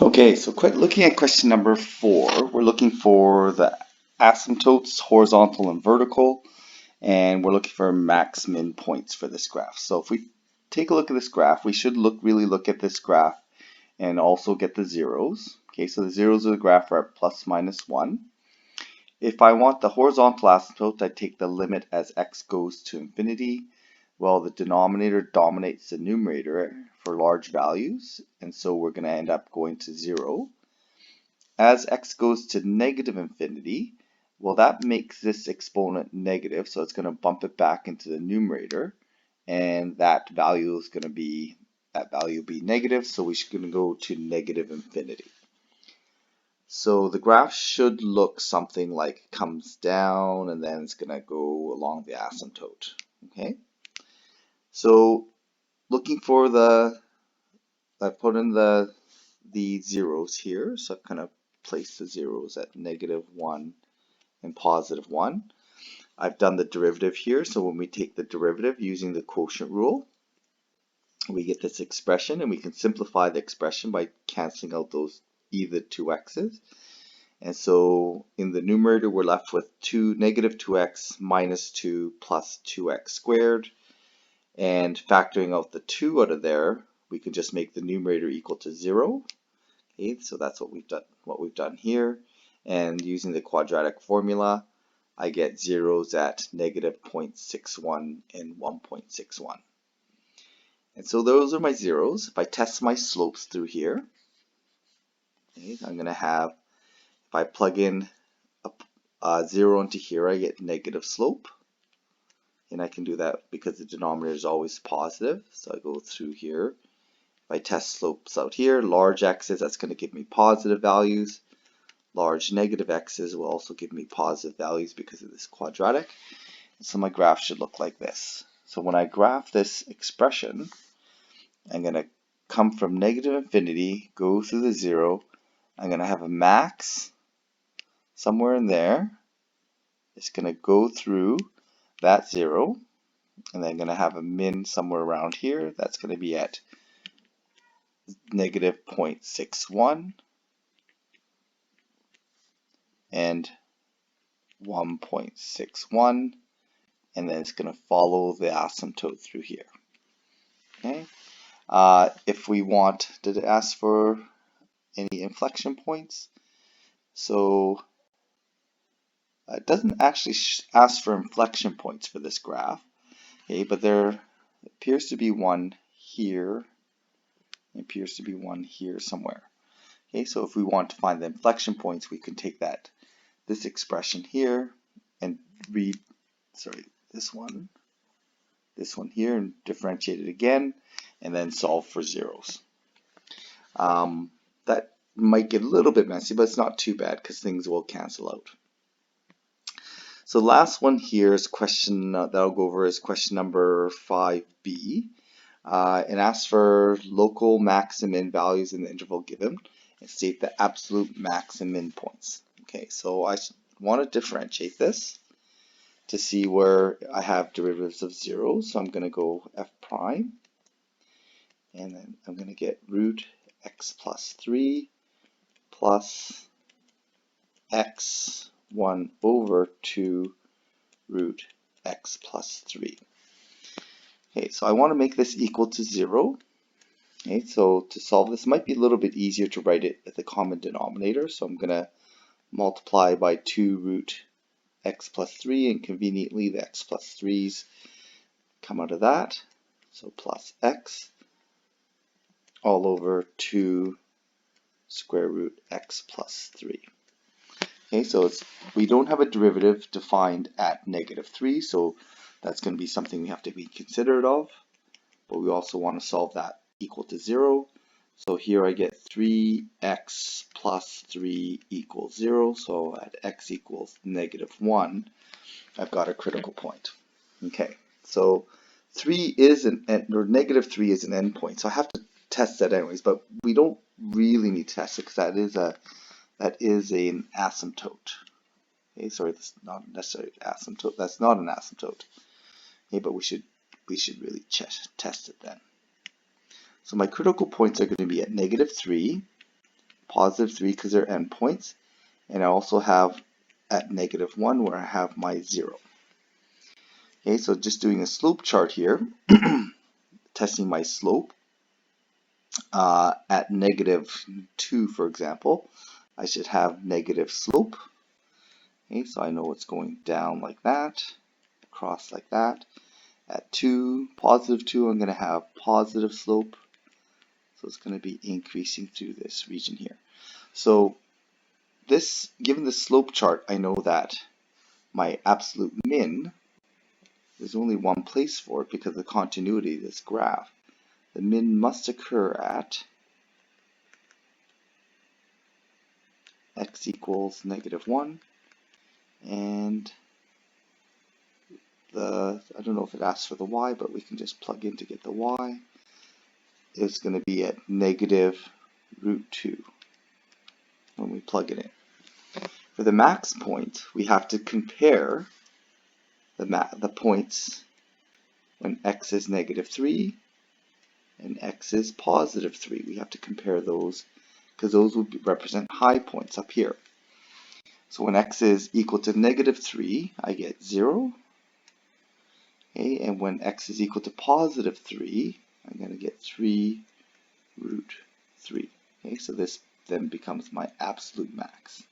Okay, so looking at question number 4, we're looking for the asymptotes, horizontal and vertical, and we're looking for max min points for this graph. So if we take a look at this graph, we should really look at this graph and also get the zeros. Okay, so the zeros of the graph are at plus minus 1. If I want the horizontal asymptote, I take the limit as x goes to infinity. Well, the denominator dominates the numerator for large values, and so we're going to end up going to 0. As x goes to negative infinity, well, that makes this exponent negative, so it's going to bump it back into the numerator, and that value will be negative, so we're going to go to negative infinity. So the graph should look something like it comes down, and then it's going to go along the asymptote. Okay, so looking for I put in the zeros here, so I've kind of placed the zeros at -1 and +1. I've done the derivative here, so when we take the derivative using the quotient rule, we get this expression, and we can simplify the expression by canceling out those either two x's. And so in the numerator, we're left with -2x minus 2 plus 2x squared. And factoring out the 2 out of there, we can just make the numerator equal to 0. Okay, so that's what we've done here. And using the quadratic formula, I get zeros at -0.61 and 1.61. And so those are my zeros. If I test my slopes through here, okay, I'm going to have, if I plug in a 0 into here, I get negative slope. And I can do that because the denominator is always positive. So I go through here. If I test slopes out here, large x's, that's going to give me positive values. Large negative x's will also give me positive values because of this quadratic. So my graph should look like this. So when I graph this expression, I'm going to come from negative infinity, go through the 0. I'm going to have a max somewhere in there. It's going to go through that 0. And then I'm going to have a min somewhere around here. That's going to be at -0.61 and 1.61. And then it's going to follow the asymptote through here. Okay. If we want to ask for any inflection points, so it doesn't actually ask for inflection points for this graph, okay, but there appears to be one here. It appears to be one here somewhere. Okay, so if we want to find the inflection points, we can take this expression here and read, this one here, and differentiate it again, and then solve for zeros. That might get a little bit messy, but it's not too bad because things will cancel out. So the last one here is question that I'll go over is question number 5b. It asks for local max and min values in the interval given and state the absolute max and min points. Okay, so I want to differentiate this to see where I have derivatives of 0. So I'm going to go f prime, and then I'm going to get root x plus 3 plus x1 over 2 root x plus 3. Okay, so I want to make this equal to 0. Okay, so to solve this, it might be a little bit easier to write it at the common denominator. So I'm going to multiply by 2 root x plus 3, and conveniently the x plus 3's come out of that. So plus x all over 2 square root x plus 3. Okay, so we don't have a derivative defined at -3, so that's going to be something we have to be considerate of. But we also want to solve that equal to 0. So here I get 3x plus 3 equals 0. So at x equals -1, I've got a critical point. Okay, so 3 is -3 is an endpoint. So I have to test that anyways, but we don't really need to test it because that is an asymptote. Okay, sorry, that's not necessarily an asymptote. That's not an asymptote. Okay, but we should really test it then. So my critical points are going to be at -3, positive 3 because they're endpoints, and I also have at negative 1 where I have my 0. Okay, so just doing a slope chart here, testing my slope at negative 2, for example, I should have negative slope. Okay, so I know it's going down like that, across like that. At 2, positive 2, I'm going to have positive slope. So it's going to be increasing through this region here. So this, given the slope chart, I know that my absolute min, there's only one place for it because of the continuity of this graph. The min must occur at x equals negative 1, and I don't know if it asks for the y, but we can just plug in to get the y. It's going to be at negative root 2 when we plug it in. For the max point, we have to compare the points when x is negative 3 and x is positive 3. We have to compare those because those will represent high points up here. So when x is equal to negative 3, I get 0. Okay, and when x is equal to positive 3, I'm going to get 3 root 3. Okay, so this then becomes my absolute max.